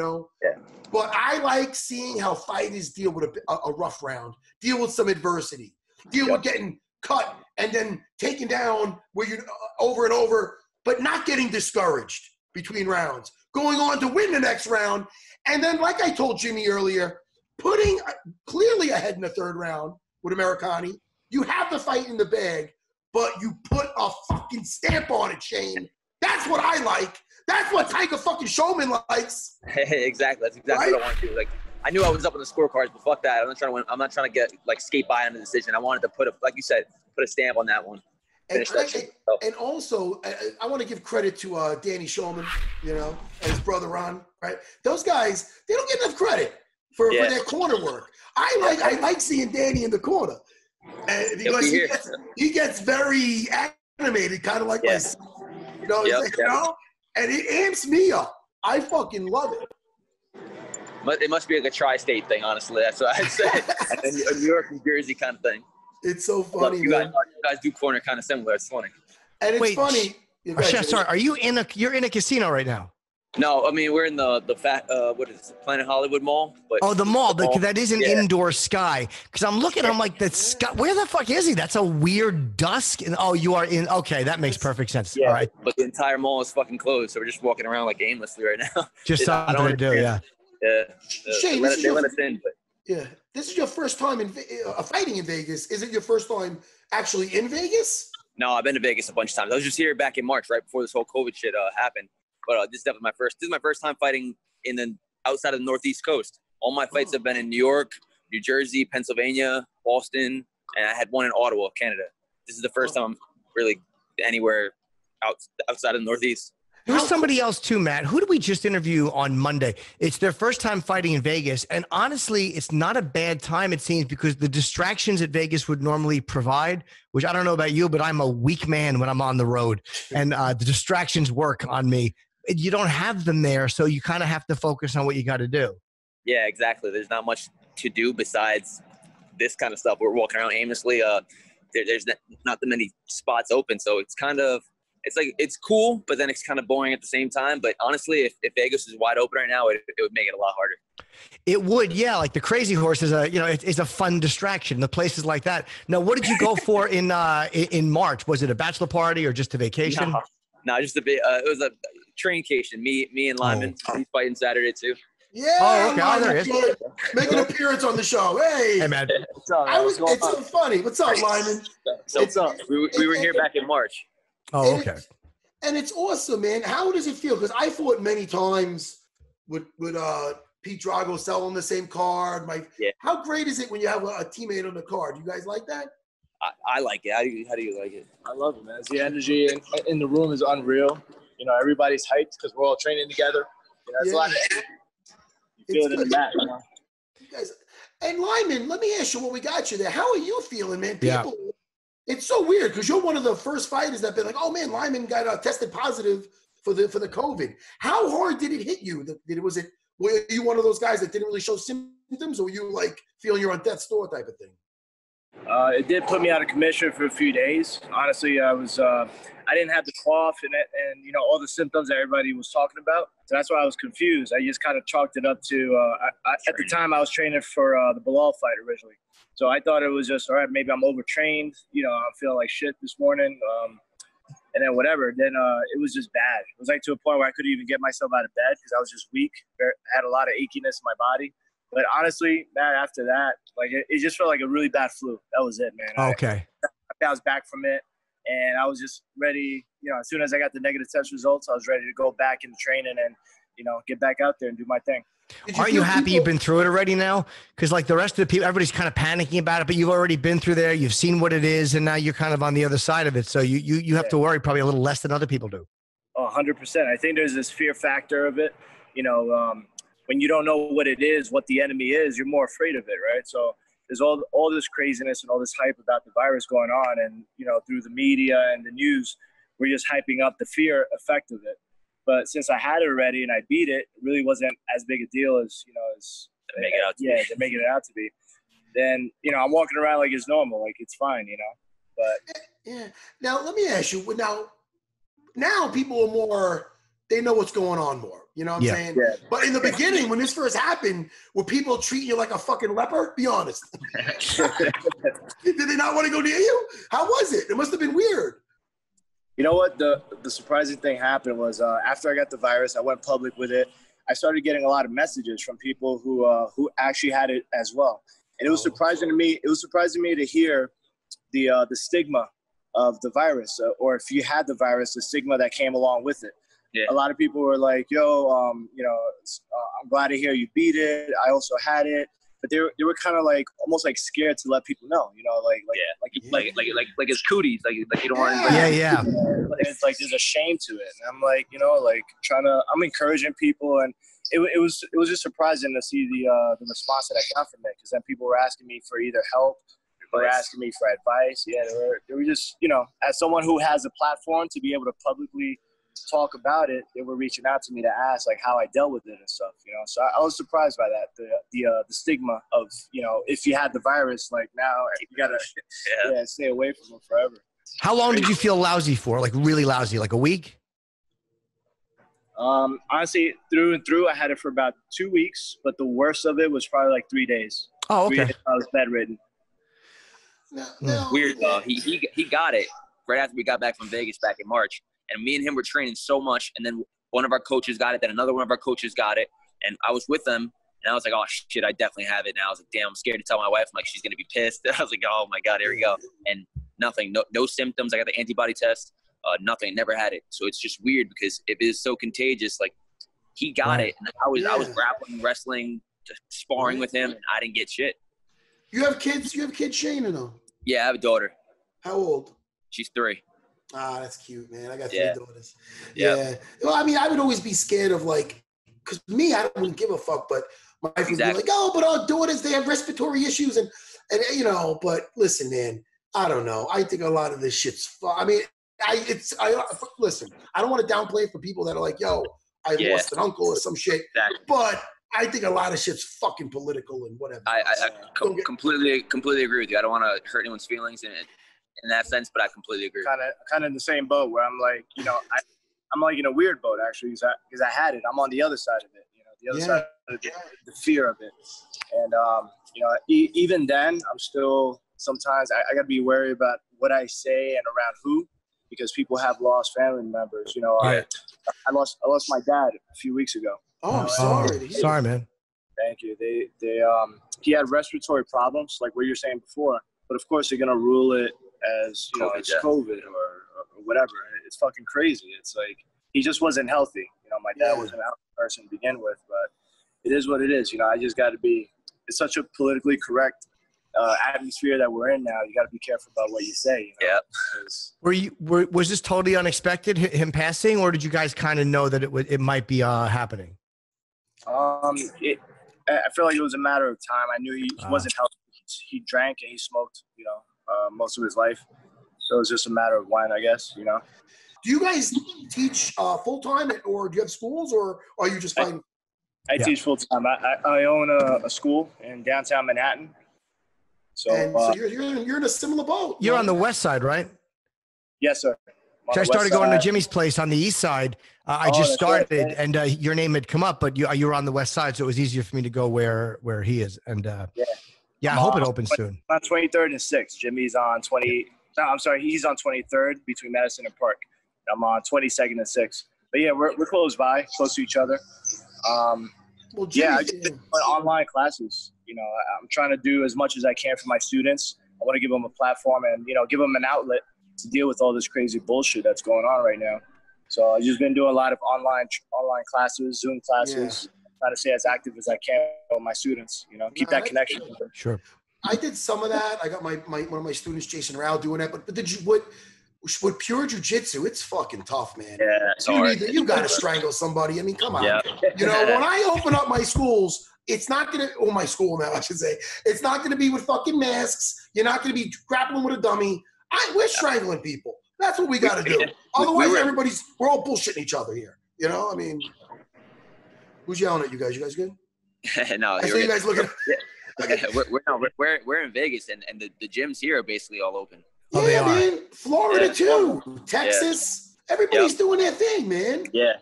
But I like seeing how fighters deal with a rough round, deal with some adversity, deal with getting cut and then taken down where you over and over, but not getting discouraged between rounds, going on to win the next round. And then, like I told Jimmy earlier, putting clearly ahead in the third round with Americani, you have the fight in the bag, but you put a fucking stamp on it, Shane. That's what I like. That's what Tiger fucking Schulmann likes. Exactly. That's exactly what I want to do. I knew I was up on the scorecards, but fuck that. I'm not trying to win. I'm not trying to get like skate by on the decision. I wanted to like you said, put a stamp on that one. And also, I want to give credit to Danny Schulmann, you know, and his brother Ron, right? Those guys, they don't get enough credit for their corner work. I like seeing Danny in the corner because he gets very animated, kind of like myself, you know, and it amps me up. I fucking love it. But it must be like a tri-state thing, honestly. That's what I'd say. And a New York, New Jersey kind of thing. It's so funny, you guys do corner kind of similar. It's funny. And it's funny. Sorry, are you you're in a casino right now? No, I mean, we're in the what is it, Planet Hollywood Mall. But the mall. That is an indoor sky. Because I'm looking, I'm like, the sky, where the fuck is he? That's a weird dusk. And you are in. Okay, that makes perfect sense. Yeah, all right. But the entire mall is fucking closed, so we're just walking around like aimlessly right now. Just something to do, yeah. Shane, they let us in, but. Yeah, this is your first time fighting in Vegas. Is it your first time actually in Vegas? No, I've been to Vegas a bunch of times. I was just here back in March, right before this whole COVID shit happened. But this is definitely my first. This is my first time fighting outside of the Northeast coast. All my fights have been in New York, New Jersey, Pennsylvania, Boston, and I had one in Ottawa, Canada. This is the first time I'm really anywhere outside of the Northeast. There's somebody else too, Matt. Who did we just interview on Monday? It's their first time fighting in Vegas. And honestly, it's not a bad time, it seems, because the distractions that Vegas would normally provide, which I don't know about you, but I'm a weak man when I'm on the road. And the distractions work on me. You don't have them there, so you kind of have to focus on what you got to do. Yeah, exactly. There's not much to do besides this kind of stuff. We're walking around aimlessly. There's not that many spots open, so it's kind of – it's cool, but then it's kind of boring at the same time. But honestly, if Vegas is wide open right now, it would make it a lot harder. It would, yeah. Like the Crazy Horse is it's a fun distraction. The places like that. Now, what did you go for in March? Was it a bachelor party or just a vacation? No, just a bit. It was a traincation. Me and Lyman. He's fighting Saturday too. Yeah. Oh, okay. There he is. Make an appearance on the show. Hey, man. It's so funny. What's up, Lyman? What's up? We were here back in March. Oh, okay. And it's awesome, man. How does it feel? Because I fought many times with Pete Drago selling the same card. How great is it when you have a teammate on the card? You guys like that? I like it. How do you like it? I love it, man. The energy in the room is unreal. You know, everybody's hyped because we're all training together. You know, it's a lot of energy. You feel it in the mat, you know? You guys, and Lyman, let me ask you when we got you there. How are you feeling, man? People. Yeah. It's so weird because you're one of the first fighters that been like, oh man, Lyman got tested positive for the COVID. How hard did it hit you? Were you one of those guys that didn't really show symptoms, or were you like feeling you're on death's door type of thing? It did put me out of commission for a few days. Honestly, I didn't have the cough and you know all the symptoms that everybody was talking about. So that's why I was confused. I just kind of chalked it up to at the time I was training for the Bilal fight originally. So I thought it was just, all right, maybe I'm overtrained. You know, I'm feeling like shit this morning. And then whatever. Then it was just bad. It was like to a point where I couldn't even get myself out of bed because I was just weak. I had a lot of achiness in my body. But honestly, man, after that, like it just felt like a really bad flu. That was it, man. Okay. I was back from it. And I was just ready, you know, as soon as I got the negative test results, I was ready to go back into training and, you know, get back out there and do my thing. Aren't you happy you've been through it already now? Because like the rest of the people, everybody's kind of panicking about it, but you've already been through there. You've seen what it is, and now you're kind of on the other side of it. So you have to worry probably a little less than other people do. 100%. I think there's this fear factor of it. You know, when you don't know what it is, what the enemy is, you're more afraid of it, right? So there's all this craziness and all this hype about the virus going on, and you know, through the media and the news, we're just hyping up the fear effect of it. But since I had it already and I beat it, it really wasn't as big a deal as, you know, they make it out to be. Yeah, they're making it out to be. Then, you know, I'm walking around like it's normal, like it's fine, you know. But yeah. Now let me ask you. Now people are more. They know what's going on more. You know what I'm saying? Yeah. But in the beginning, when this first happened, were people treating you like a fucking leper? Be honest. Did they not want to go near you? How was it? It must have been weird. You know what? The surprising thing happened was after I got the virus, I went public with it. I started getting a lot of messages from people who actually had it as well, and it was surprising to me. It was surprising me to hear the stigma of the virus, or if you had the virus, the stigma that came along with it. a lot of people were like, yo, you know, I'm glad to hear you beat it. I also had it. But they were kind of like almost like scared to let people know, you know, like it's cooties, like you don't want anybody. Yeah. It's like there's a shame to it, and I'm like, you know, like I'm encouraging people, and it was just surprising to see the response that I got from it, because then people were asking me for either help, or asking me for advice. Yeah, they were just, you know, as someone who has a platform to be able to publicly talk about it, they were reaching out to me to ask like how I dealt with it and stuff, you know. So I was surprised by that, the stigma of, you know, if you had the virus, like now you gotta stay away from it forever. How long did you feel lousy for? Like really lousy, like a week? Honestly, through and through, I had it for about 2 weeks, but the worst of it was probably like 3 days. Oh, okay. 3 days I was bedridden. Weird though. He got it right after we got back from Vegas back in March. And me and him were training so much, and then one of our coaches got it, then another one of our coaches got it, and I was with them, and I was like, oh, shit, I definitely have it now. I was like, damn, I'm scared to tell my wife. I'm like, she's going to be pissed. I was like, oh, my God, here we go. And nothing, no symptoms. I got the antibody test, nothing, never had it. So it's just weird because if it is so contagious, like, he got it, and I was grappling, wrestling, just sparring with him, and I didn't get shit. You have kids? You have kids, Shane, or no? Yeah, I have a daughter. How old? She's 3. Ah, that's cute, man. I got 3 daughters. Yeah. Well, I mean, I would always be scared of like, because me, I don't give a fuck, but my wife would be like, oh, but our daughters, they have respiratory issues. And you know, but listen, man, I don't know. I think a lot of this shit's, I mean, listen, I don't want to downplay it for people that are like, yo, I lost an uncle or some shit. Exactly. But I think a lot of shit's fucking political and whatever. I completely agree with you. I don't want to hurt anyone's feelings in that sense, but I completely agree. Kind of in the same boat where I'm like, you know, I'm like in a weird boat actually, because I had it. I'm on the other side of it, you know, the other side of the fear of it. And, you know, even then, I'm still sometimes I got to be wary about what I say and around who, because people have lost family members. You know, I lost my dad a few weeks ago. Oh, sorry. Sorry, man. Thank you. He had respiratory problems, like what you're saying before. But of course, they're gonna rule it as, you know, it's COVID or whatever. It's fucking crazy. It's like he just wasn't healthy. You know, my dad wasn't a healthy person to begin with, but it is what it is. You know, I just got to be. It's such a politically correct atmosphere that we're in now. You got to be careful about what you say. You know? Yeah. Was this totally unexpected, him passing, or did you guys kind of know that it might be happening? I feel like it was a matter of time. I knew he wasn't healthy. He drank and he smoked, you know, most of his life. So it was just a matter of when, I guess, you know. Do you guys teach full-time, or do you have schools, or are you just fighting? I teach full-time. I own a school in downtown Manhattan. So, so you're in a similar boat. You're on the west side, right? Yes, sir. So I started going to Jimmy's place on the east side. I just started, and your name had come up, but you were on the west side, so it was easier for me to go where he is. And I hope it opens soon. On 23rd and 6th. Jimmy's on 20. No, I'm sorry, he's on 23rd between Madison and Park. I'm on 22nd and 6th. But yeah, we're close by, close to each other. I just did online classes. You know, I'm trying to do as much as I can for my students. I want to give them a platform and, you know, give them an outlet to deal with all this crazy bullshit that's going on right now. So I've just been doing a lot of online classes, Zoom classes, trying to stay as active as I can with my students, you know, keep that connection. Sure. I did some of that. I got one of my students, Jason Rao, doing that. But did you with pure jiu-jitsu, it's fucking tough, man. Yeah, you got to strangle somebody. I mean, come on. Yeah. You know, when I open up my schools, it's not going to – my school now, I should say. It's not going to be with fucking masks. You're not going to be grappling with a dummy. We're strangling people. That's what we got to do. Otherwise, we're all bullshitting each other here. You know, I mean, who's yelling at you guys? You guys good? No. I see you guys looking – okay. We're in Vegas, and the gyms here are basically all open. Yeah, they are. Man. Florida too. Texas. Everybody's doing their thing, man. Yeah.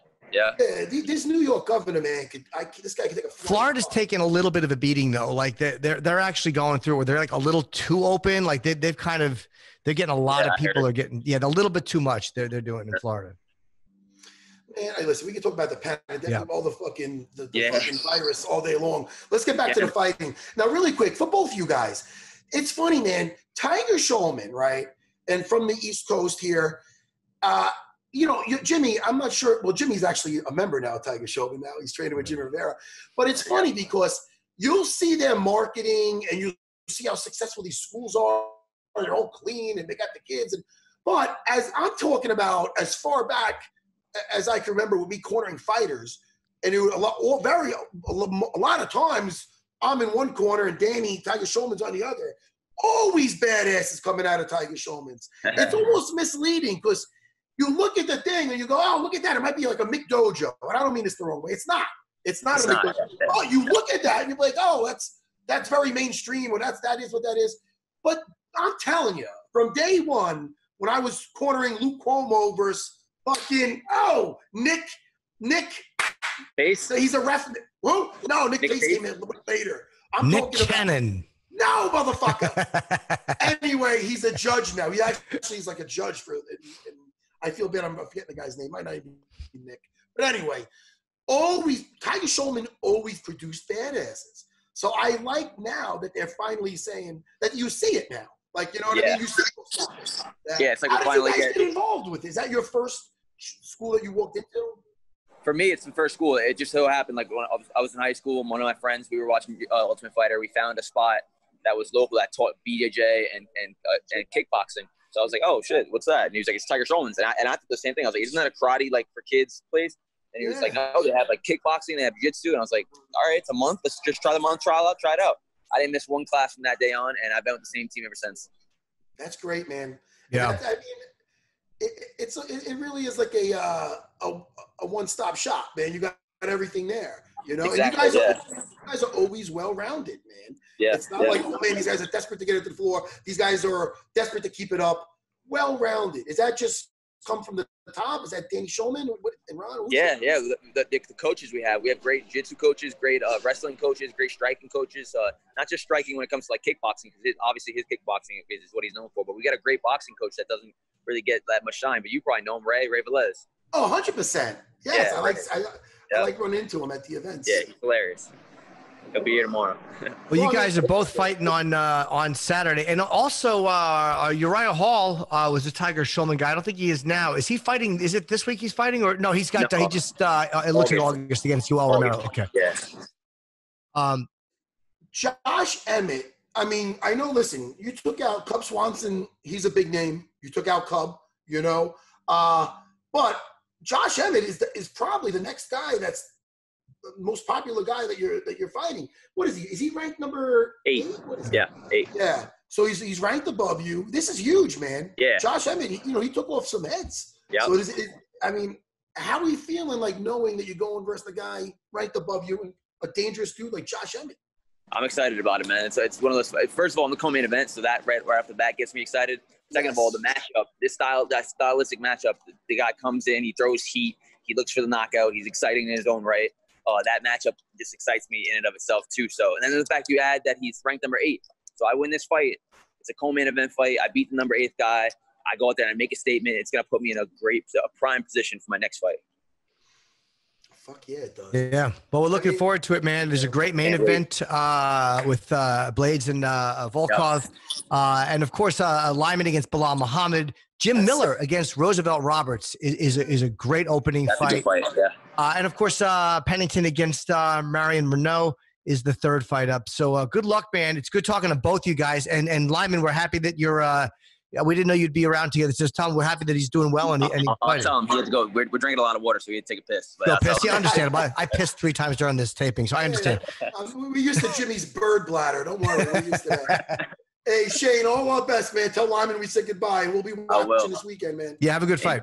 This New York governor, man, this guy could take a. Florida's taking a little bit of a beating though. Like they're actually going through where they're like a little too open. Like they're getting a lot of people are getting a little bit too much. They're doing in Florida. Man, hey, listen, we can talk about the pandemic, all the fucking fucking virus all day long. Let's get back to the fighting now, really quick for both of you guys. It's funny, man. Tiger Schulmann, right, and from the East Coast here. Jimmy, I'm not sure. Well, Jimmy's actually a member now of Tiger Schulmann now. He's training with Jimmy Rivera. But it's funny because you'll see their marketing and you see how successful these schools are. They're all clean and they got the kids. But as I'm talking about as far back as I can remember with me cornering fighters, and it was a lot of times I'm in one corner and Tiger Schulmann's on the other. Always badasses coming out of Tiger Schulmann's. It's almost misleading because you look at the thing and you go, oh, look at that. It might be like a Mick Dojo. And I don't mean this the wrong way. It's not. It's not a Mick Dojo. Oh, you look at that and you're like, oh, that's very mainstream, or that is what that is. But I'm telling you, from day one, when I was cornering Luke Cuomo versus fucking, Nick Pace? He's a ref. Who? No, Nick Pace came in a little bit later. I'm Nick talking Cannon. No, motherfucker. Anyway, he's a judge now. He's like a judge for. I feel bad. I'm forgetting the guy's name. Might not even be Nick. But anyway, Tiger Schulmann always produced badasses. So I like now that they're finally saying that you see it now. Like, you know what I mean? You see it. Yeah, it's like how we did finally you guys get involved with? Is that your first school that you walked into? For me, it's the first school. It just so happened, like when I was in high school, one of my friends, we were watching Ultimate Fighter. We found a spot that was local that taught BJJ and kickboxing. So I was like, oh shit, what's that? And he was like, it's Tiger Schulmann's. And I thought the same thing. I was like, isn't that a karate like for kids place? And he was like, no, they have like kickboxing, they have jiu-jitsu. And I was like, all right, it's a month. Let's just try the month trial out, try it out. I didn't miss one class from that day on, and I've been with the same team ever since. That's great, man. Yeah. I mean, it really is like a one-stop shop, man. You got everything there, you know. Exactly, and you guys are always well-rounded, man. Yeah. It's not like, oh man, these guys are desperate to get it to the floor. These guys are desperate to keep it up. Well-rounded. Is that just come from the top? Is that Danny Schulmann and Ron? The coaches we have great jiu-jitsu coaches, great wrestling coaches, great striking coaches. Not just striking when it comes to like kickboxing, because obviously his kickboxing is what he's known for. But we got a great boxing coach that doesn't really get that much shine. But you probably know him, Ray Velez. Oh, 100%. Yes, I like running into him at the events. Yeah, he's hilarious. He'll be here tomorrow. Well, you guys are both fighting on Saturday, and also Uriah Hall was a Tiger Schulmann guy. I don't think he is now. Is he fighting? Is it this week he's fighting, or no? He's got. No. He just it looks like August against Yoel Romero. Okay. Yeah. Josh Emmett. I mean, I know. Listen, you took out Cub Swanson. He's a big name. You took out Cub. You know, but Josh Emmett is probably the next guy that's the most popular guy that you're fighting. What is he? Is he ranked number 8? What is 8. Yeah. So he's ranked above you. This is huge, man. Yeah. Josh Emmett, he took off some heads. Yeah. So I mean, how are you feeling like knowing that you're going versus the guy ranked above you and a dangerous dude like Josh Emmett? I'm excited about it, man. It's one of those. First of all, in the co-main event, so that right off the bat gets me excited. Second of all, the matchup, that stylistic matchup. The guy comes in, he throws heat, he looks for the knockout, he's exciting in his own right. That matchup just excites me in and of itself too. So, and then the fact you add that he's ranked number 8. So I win this fight. It's a co-main event fight. I beat the number 8 guy. I go out there and I make a statement. It's gonna put me in a prime position for my next fight. Fuck yeah, it does. Yeah, but we're looking forward to it, man. There's a great main event with Blaydes and Volkov, and of course Lyman against Bilal Muhammad. Jim Miller against Roosevelt Roberts is a great opening fight. A good fight, yeah. And of course Pennington against Marion Renault is the third fight up. So good luck, man. It's good talking to both you guys. And Lyman, we're happy that you're. We didn't know you'd be around together. Just tell him we're happy that he's doing well. And I'll tell him he had to go. We're drinking a lot of water, so he had to take a piss. Go piss? Yeah, I understand. I pissed 3 times during this taping, so I understand. We're used to Jimmy's bird bladder. Don't worry. We're used to that. Hey, Shane, all our best, man. Tell Lyman we said goodbye. We'll be watching this weekend, man. Yeah, have a good fight.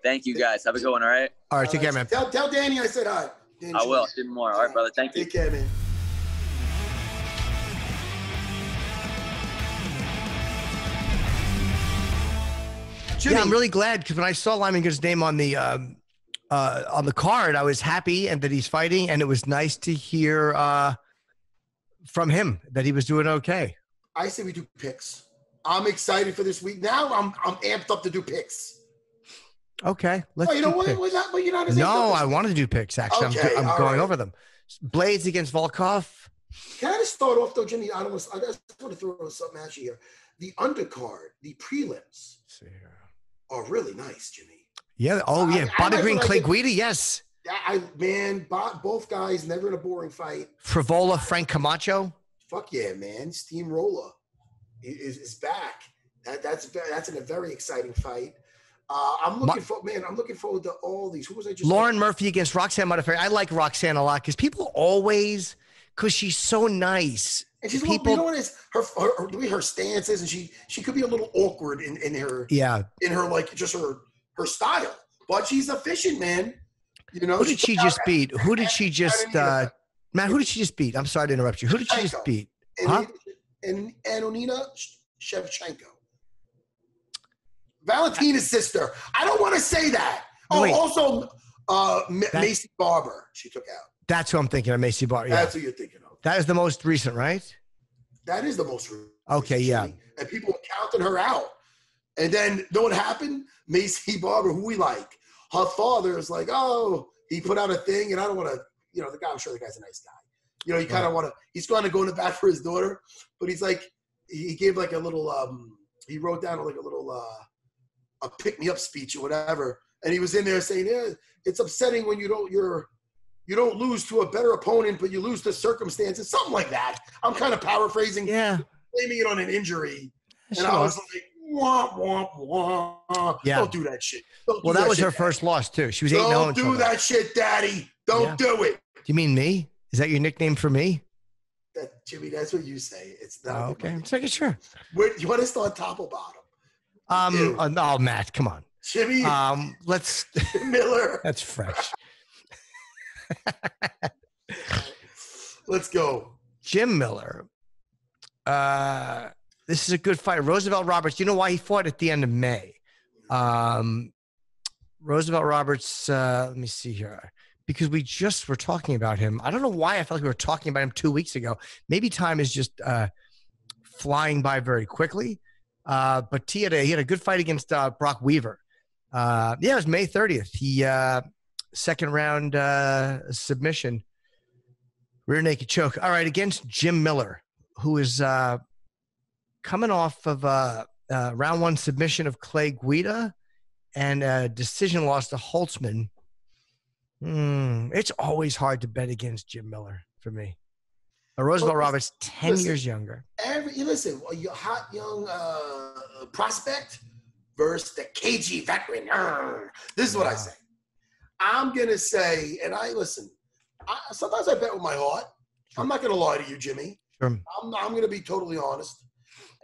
Thank you, guys. Have a good one, all right? All right, take care, man. Tell Danny I said hi. Danny, I will. Do more. All right, brother. Thank you. Take care, man. Jimmy. Yeah, I'm really glad because when I saw Lyman Good's name on the card, I was happy and that he's fighting, and it was nice to hear from him that he was doing okay. I say we do picks. I'm excited for this week. Now I'm amped up to do picks. Okay, let's. Oh, you know what? You're not as no, I wanted to do picks. Actually, okay, I'm going over them. Blaydes against Volkov. Can I just start off though, Jimmy? I just want to throw something at you here. The undercard, the prelims, are really nice, Jimmy. Yeah. Oh, yeah. Bobby Green, Clay Guida. Yes. Both guys never in a boring fight. Frivola, Frank Camacho. Fuck yeah, man. Steamroller is back. That's a very exciting fight. I'm looking forward to all these. Who was I just? Lauren Murphy against Roxanne Modafferi. I like Roxanne a lot because people always, because she's so nice. And she's you know what is the way her stance is, and she could be a little awkward in her like just her style, but she's efficient, man. You know, who did she just beat? Who did she just Matt? Who did she just beat? I'm sorry to interrupt you. Who did she just beat? And Antonina Shevchenko. Valentina's sister. I don't want to say that. Also, Macy Barber, she took out. That's who I'm thinking of, Macy Barber. Yeah. That's who you're thinking of. That is the most recent, right? That is the most recent. Okay, yeah. And people were counting her out. And then, know what happened? Macy Barber, who we like, her father is like, oh, he put out a thing, and I don't want to, the guy, I'm sure the guy's a nice guy. You kind of want to, he's going to go in the back for his daughter, but he's like, he gave like a little, he wrote down like a little, a pick-me-up speech or whatever, and he was in there saying, yeah, it's upsetting when you don't lose to a better opponent, but you lose to circumstances, something like that. I'm kind of paraphrasing, blaming it on an injury, and I was like, wah, wah, wah. Yeah. Don't do that shit. That was her first loss too. She was 8-0. Don't do that shit, Daddy. Don't do it. Do you mean me? Is that your nickname for me? Jimmy, that's what you say. It's not. Okay, I'm saying sure. You want to start top or bottom? Oh, Matt, come on. Jimmy. Let's Miller. That's fresh. Let's go. Jim Miller. This is a good fight. Roosevelt Roberts. You know why he fought at the end of May? Roosevelt Roberts. Let me see here. Because we just were talking about him. I don't know why I felt like we were talking about him 2 weeks ago. Maybe time is just flying by very quickly. But he had a good fight against Brock Weaver. It was May 30th. He second round submission, rear naked choke. All right, against Jim Miller, who is coming off of round one submission of Clay Guida and a decision loss to Holtzman. It's always hard to bet against Jim Miller for me. Roosevelt Roberts, 10 years younger. A hot young prospect versus the cagey veteran. This is what I say. I'm going to say, and sometimes I bet with my heart. I'm not going to lie to you, Jimmy. Sure. I'm going to be totally honest.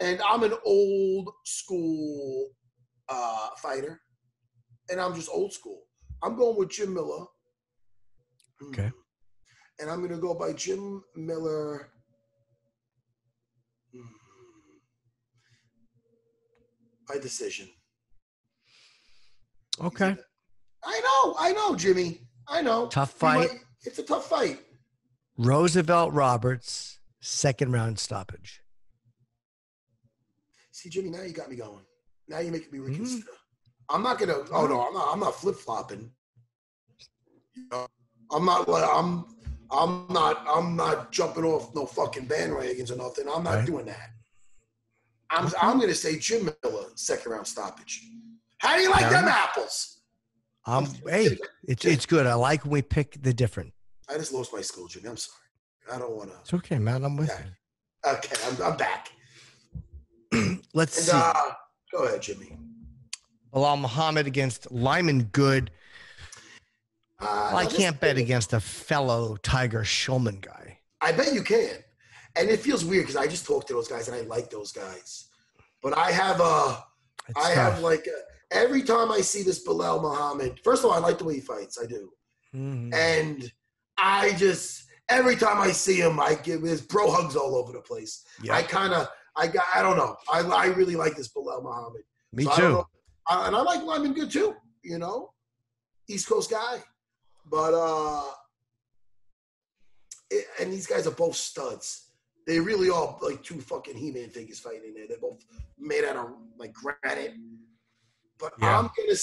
And I'm an old school fighter. And I'm just old school. I'm going with Jim Miller. Okay. And I'm going to go by Jim Miller. By decision. Okay. I know, Jimmy. I know. Tough fight. It's a tough fight. Roosevelt Roberts, second round stoppage. See, Jimmy, now you got me going. Now you're making me reconsider. I'm not going to, I'm not flip-flopping. I'm not jumping off no fucking bandwagons or nothing. I'm not doing that. I'm going to say Jim Miller, second round stoppage. How do you like them apples? Hey, it's good. I like when we pick the different. I just lost my school, Jimmy. I'm sorry. I don't want to. It's okay, man. I'm with you. Okay, I'm back. Let's see. Go ahead, Jimmy. Bilal Muhammad against Lyman Good. I can't bet against a fellow Tiger Schulmann guy. I bet you can. And it feels weird because I just talked to those guys and I like those guys. But I have every time I see this Bilal Muhammad, first of all, I like the way he fights. I do. Mm-hmm. And every time I see him, I give his bro hugs all over the place. Yeah. I don't know. I really like this Bilal Muhammad. Me too. And I like Lyman Good too, East Coast guy. But, and these guys are both studs. They really are like two fucking He-Man figures fighting in there. They're both made out of like granite. But I'm going to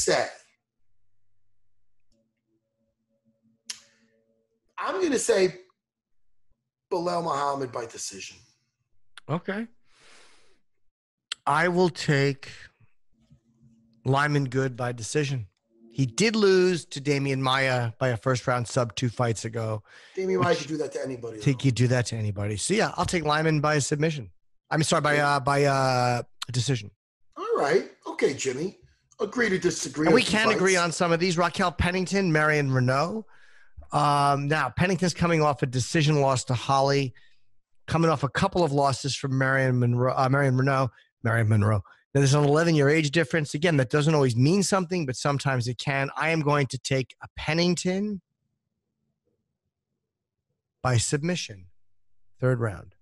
say Bilal Muhammad by decision. Okay. I will take Lyman Good by decision. He did lose to Damian Maia by a first-round sub 2 fights ago. Damian Maia could do that to anybody. Think he'd do that to anybody. So, yeah, I'll take Lyman by submission. I mean, sorry, by decision. All right. Okay, Jimmy. Agree to disagree. And we can agree on some of these. Raquel Pennington, Marion Renault. Now, Pennington's coming off a decision loss to Holly, coming off a couple of losses from Marion Monroe. Now, there's an 11-year age difference. Again, that doesn't always mean something, but sometimes it can. I am going to take a Pennington by submission, 3rd round.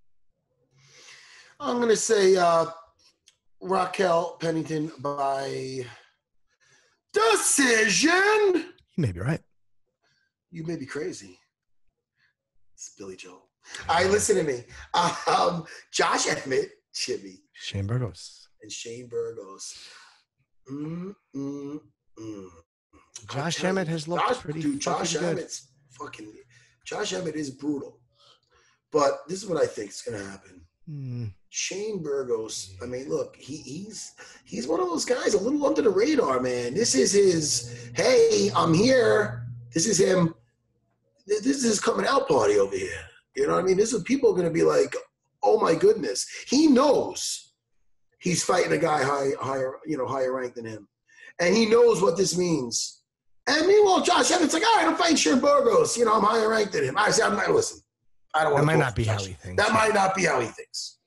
I'm going to say Raquel Pennington by decision. You may be right. You may be crazy. It's Billy Joel. All right, listen to me. Josh Emmett, Jimmy. Shane Burgos. And Shane Burgos. Josh Emmett has looked pretty good. Josh Emmett is brutal. But this is what I think is going to happen. Shane Burgos, I mean, look, he's one of those guys a little under the radar, man. This is his, hey, I'm here. This is him. This is his coming out party over here. You know what I mean? This is people are going to be like, oh my goodness. He knows he's fighting a guy higher ranked than him. And he knows what this means. And meanwhile, Josh Emmett's like, all right, I'm fighting Shane Burgos. You know, I'm higher ranked than him. I say, I'm not, listen, I don't want to. That might not be how he thinks. That might not be how he thinks.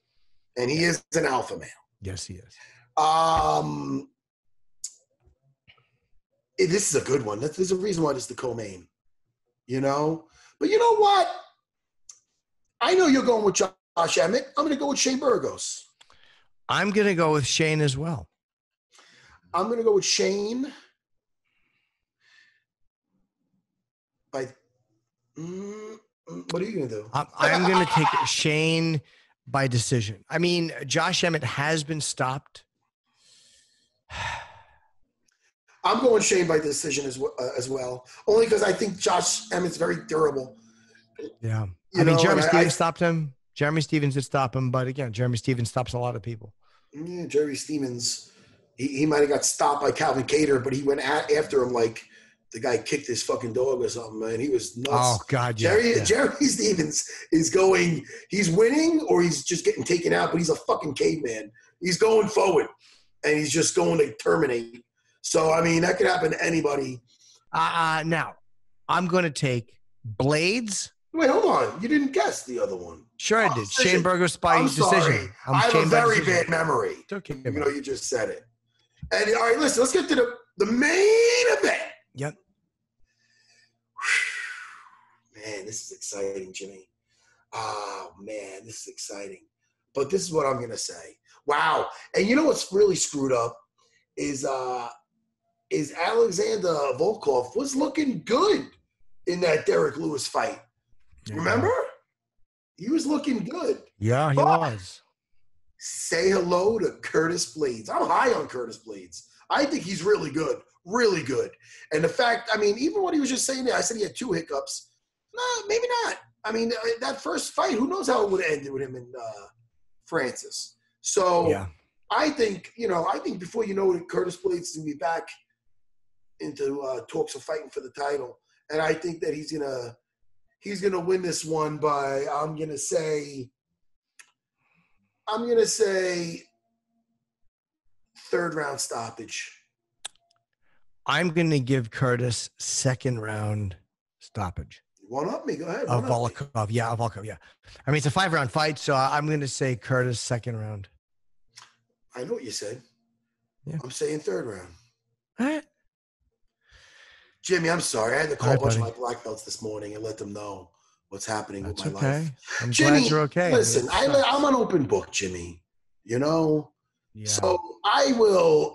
And he is an alpha male. Yes, he is. This is a good one. There's a reason why this is the co-main, you know? But you know what? I know you're going with Josh Emmett. I'm going to go with Shane Burgos. I'm going to go with Shane as well. I'm going to go with Shane by what are you going to do? I'm going to take Shane by decision. I mean, Josh Emmett has been stopped. I'm going Shane by decision as well. Only because I think Josh Emmett's very durable. Yeah. Jeremy Stevens stopped him. Jeremy Stevens did stop him, but again, Jeremy Stevens stops a lot of people. Yeah, Jeremy Stevens, he might have got stopped by Calvin Kattar, but he went after him like the guy kicked his fucking dog or something, man. He was nuts. Oh, God, yeah. Jeremy Stevens is going, he's winning or he's just getting taken out, but he's a fucking caveman. He's going forward, and he's just going to terminate. So, I mean, that could happen to anybody. Now, I'm going to take Blaydes. Wait, hold on. You didn't guess the other one. Sure, I did. Shane Burgos by decision. Sorry. I have a very bad memory. It's okay. You know, you just said it. And all right, listen, let's get to the main event. Yep. Man, this is exciting, Jimmy. Oh, man, this is exciting. But this is what I'm going to say. Wow. And you know what's really screwed up is Alexander Volkov was looking good in that Derek Lewis fight. Yeah. Remember? He was looking good. Yeah, he was. Say hello to Curtis Blaydes. I'm high on Curtis Blaydes. I think he's really good. Really good. And the fact, I mean, even what he was just saying there, I said he had 2 hiccups. No, maybe not. I mean, that first fight, who knows how it would have ended with him and Francis. So yeah. I think before you know it, Curtis Blaydes is going to be back into talks of fighting for the title. And I think that he's gonna win this one by I'm gonna say 3rd round stoppage. I'm gonna give Curtis 2nd round stoppage. One up me, go ahead. Volkov, yeah. I mean, it's a 5-round fight, so I'm gonna say Curtis 2nd round. I know what you said. Yeah. I'm saying 3rd round. All right. Jimmy, I'm sorry. I had to call a bunch of my black belts this morning and let them know what's happening with my life. I'm Jimmy, glad you're okay. Listen, I'm an open book, Jimmy. You know? Yeah. So I will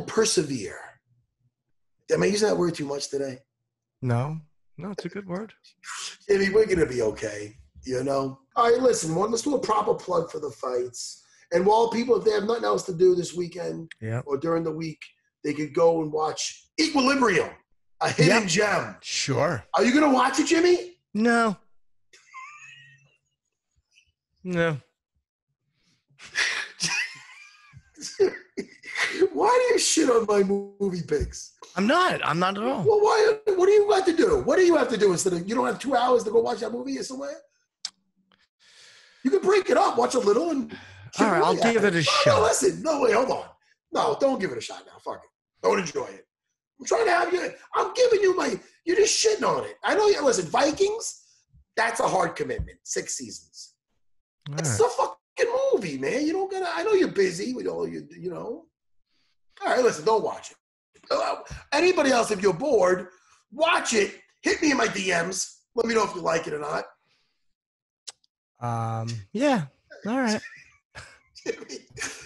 persevere. Am I using that word too much today? No, it's a good word. Jimmy, we're going to be okay. You know? All right, listen, let's do a proper plug for the fights. And while people, if they have nothing else to do this weekend or during the week, they could go and watch Equilibrium, a hidden gem. Sure. Are you going to watch it, Jimmy? No. Why do you shit on my movie picks? I'm not at all. Well, why? What do you have to do? What do you have to do instead of you don't have 2 hours to go watch that movie or somewhere? You can break it up, watch a little, and all right, I'll give it a shot. No, listen, no, wait, hold on. No, don't give it a shot now. Fuck it. Don't enjoy it. I'm trying to have you. I'm giving you my. You're just shitting on it. I know you. Listen, Vikings. That's a hard commitment. 6 seasons. It's a fucking movie, man. You don't gotta. I know you're busy with all you. You know. All right, listen. Don't watch it. Anybody else, if you're bored, watch it. Hit me in my DMs. Let me know if you like it or not. Yeah. All right.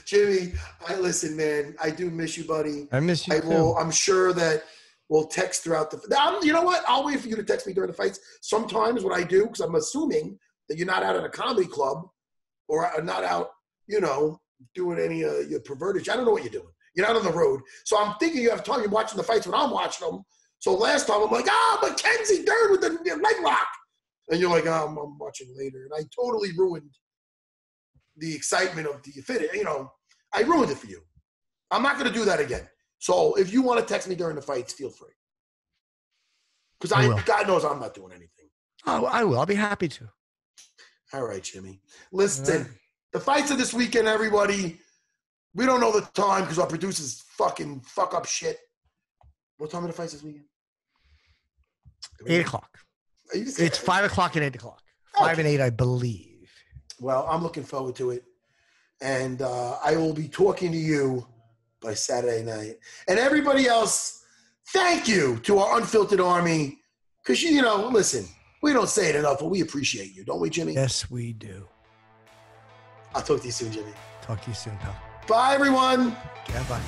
Jimmy, listen, man. I do miss you, buddy. I miss you too. I'm sure that we'll text throughout the. You know what? I'll wait for you to text me during the fights. Sometimes what I do, because I'm assuming that you're not out at a comedy club or not out, doing any your perverted. I don't know what you're doing. You're not on the road, so I'm thinking you have time. You're watching the fights when I'm watching them. So last time I'm like, Mackenzie Dern with the leg lock, and you're like, I'm watching later, and I totally ruined the excitement of the fit. I ruined it for you. I'm not going to do that again. So if you want to text me during the fights, feel free. Because God knows I'm not doing anything. Oh, I will. I'll be happy to. All right, Jimmy. Listen, the fights are this weekend, everybody. We don't know the time because our producers fucking fuck up shit. What time are the fights this weekend? 8 o'clock. It's 5 o'clock and 8 o'clock. 5 and 8, I believe. Well, I'm looking forward to it. And I will be talking to you by Saturday night. And everybody else, thank you to our Unfiltered Army. Because, listen, we don't say it enough, but we appreciate you. Don't we, Jimmy? Yes, we do. I'll talk to you soon, Jimmy. Talk to you soon, pal. Bye, everyone. Yeah, bye.